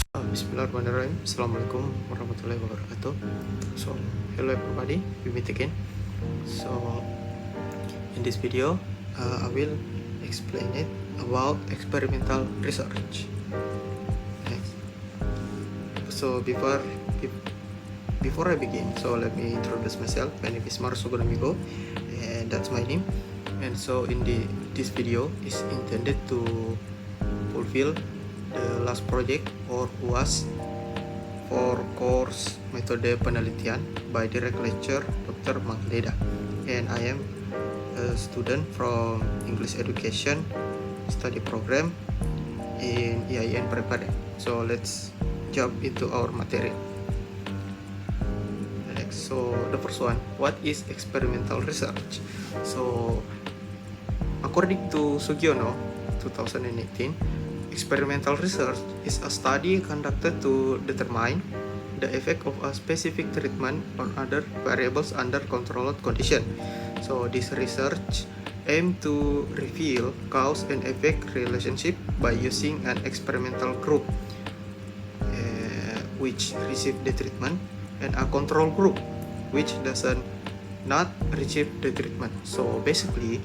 Bismillahirrahmanirrahim. Assalamualaikum warahmatullahi wabarakatuh. So, hello everybody, we meet again. So, in this video, I will explain it about experimental research. Next. So, before I begin, so let me introduce myself. My name is Marso Amigo, and that's my name. And so, this video is intended to fulfill the last project or UAS for course metode penelitian by direct lecture Dr. Mangleda, and I am a student from English Education study program in IAIN Parepare. So let's jump into our material. Next, so the first one, what is experimental research? So according to Sugiono 2018, experimental research is a study conducted to determine the effect of a specific treatment on other variables under controlled condition. So this research aims to reveal cause and effect relationship by using an experimental group which receive the treatment and a control group which doesn't not receive the treatment. So basically,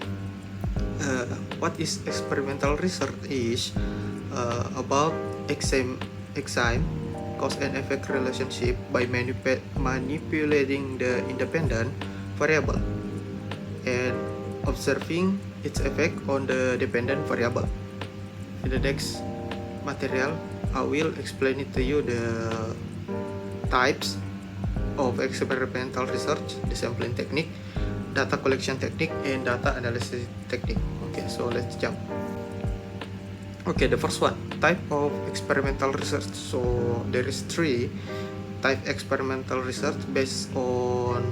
what is experimental research is about exam cause and effect relationship by manipulating the independent variable and observing its effect on the dependent variable. In the next material, I will explain it to you the types of experimental research, the sampling technique, data collection technique, and data analysis technique. Okay, so let's jump. Okay, the first one, type of experimental research. So there is three type experimental research based on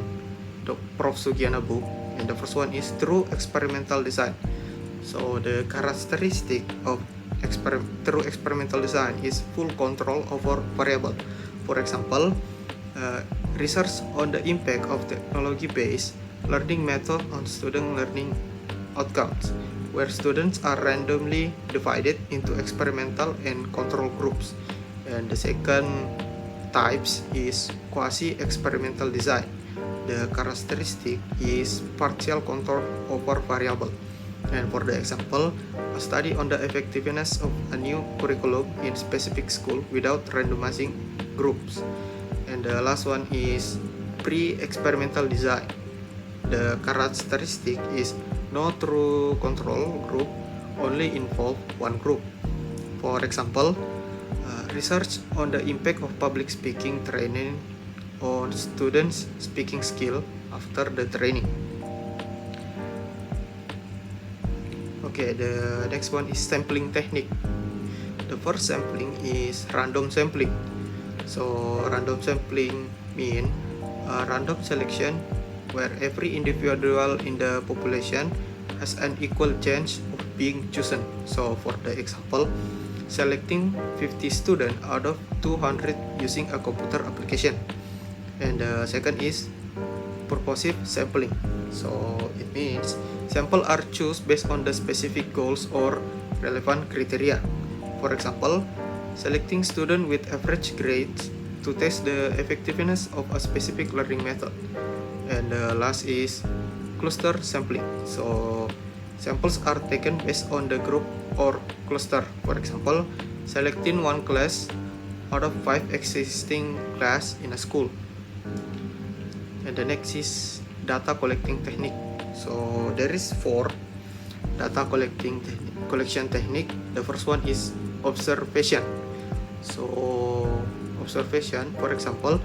the Prof. Sugiana book, and the first one is true experimental design. So the characteristic of true experimental design is full control over variable. For example, research on the impact of technology-based learning method on student learning outcomes, where students are randomly divided into experimental and control groups. And the second types is quasi-experimental design. The characteristic is partial control over variable. And for the example, a study on the effectiveness of a new curriculum in specific school without randomizing groups. And the last one is pre-experimental design. The characteristic is no true control group, only involve one group. For example, research on the impact of public speaking training on students' speaking skill after the training. Okay, the next one is sampling technique. The first sampling is random sampling. So random sampling means random selection where every individual in the population has an equal chance of being chosen. So for the example, selecting 50 students out of 200 using a computer application. And the second is purposive sampling. So it means samples are chosen based on the specific goals or relevant criteria. For example, selecting students with average grades to test the effectiveness of a specific learning method. And the last is cluster sampling. So samples are taken based on the group or cluster. For example, selecting one class out of 5 existing class in a school. And the next is data collecting technique. So there is 4 data collection technique. The first one is observation. So observation, for example,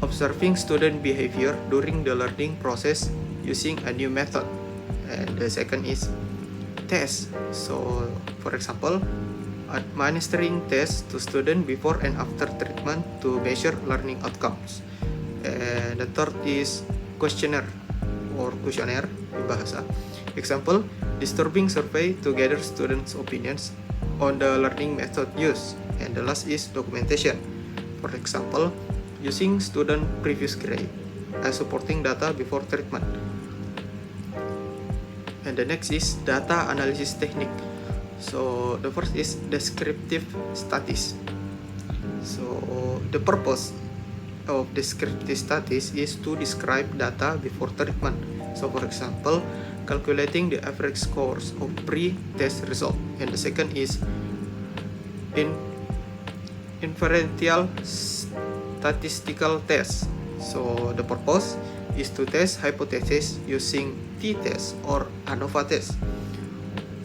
observing student behavior during the learning process using a new method. And the second is test. So for example, administering tests to students before and after treatment to measure learning outcomes. And the third is questionnaire in bahasa. Example, disturbing survey to gather students' opinions on the learning method used. And the last is documentation. For example, using student previous grade as supporting data before treatment. And the next is data analysis technique. So the first is descriptive studies. So the purpose of descriptive studies is to describe data before treatment. So for example, calculating the average scores of pre-test result. And the second is inferential statistical test. So the purpose is to test hypothesis using t-test or ANOVA test.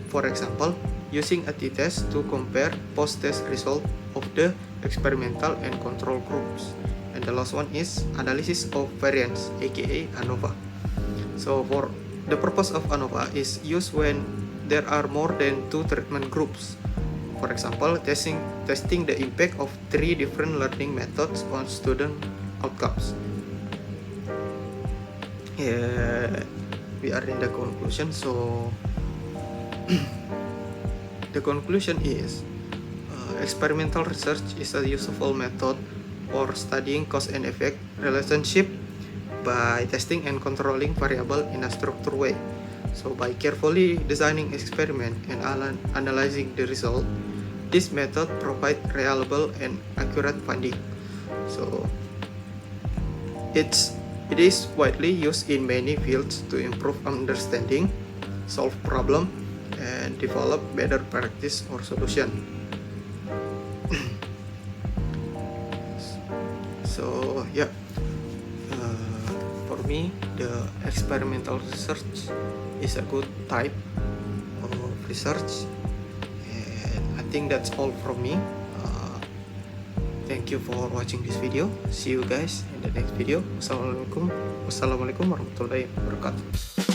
For example, using a t-test to compare post-test result of the experimental and control groups. And the last one is analysis of variance, aka ANOVA. So for the purpose of ANOVA is used when there are more than 2 treatment groups. For example, testing the impact of 3 different learning methods on student outcomes. We are in the conclusion. So the conclusion is experimental research is a useful method for studying cause and effect relationship by testing and controlling variable in a structured way. So by carefully designing experiment and analyzing the result, this method provides reliable and accurate finding. So it is widely used in many fields to improve understanding, solve problem, and develop better practice or solution. So yeah, for me the experimental research is a good type of research, and I think that's all from me. Thank you for watching this video. See you guys in the next video. Wassalamualaikum warahmatullahi wabarakatuh.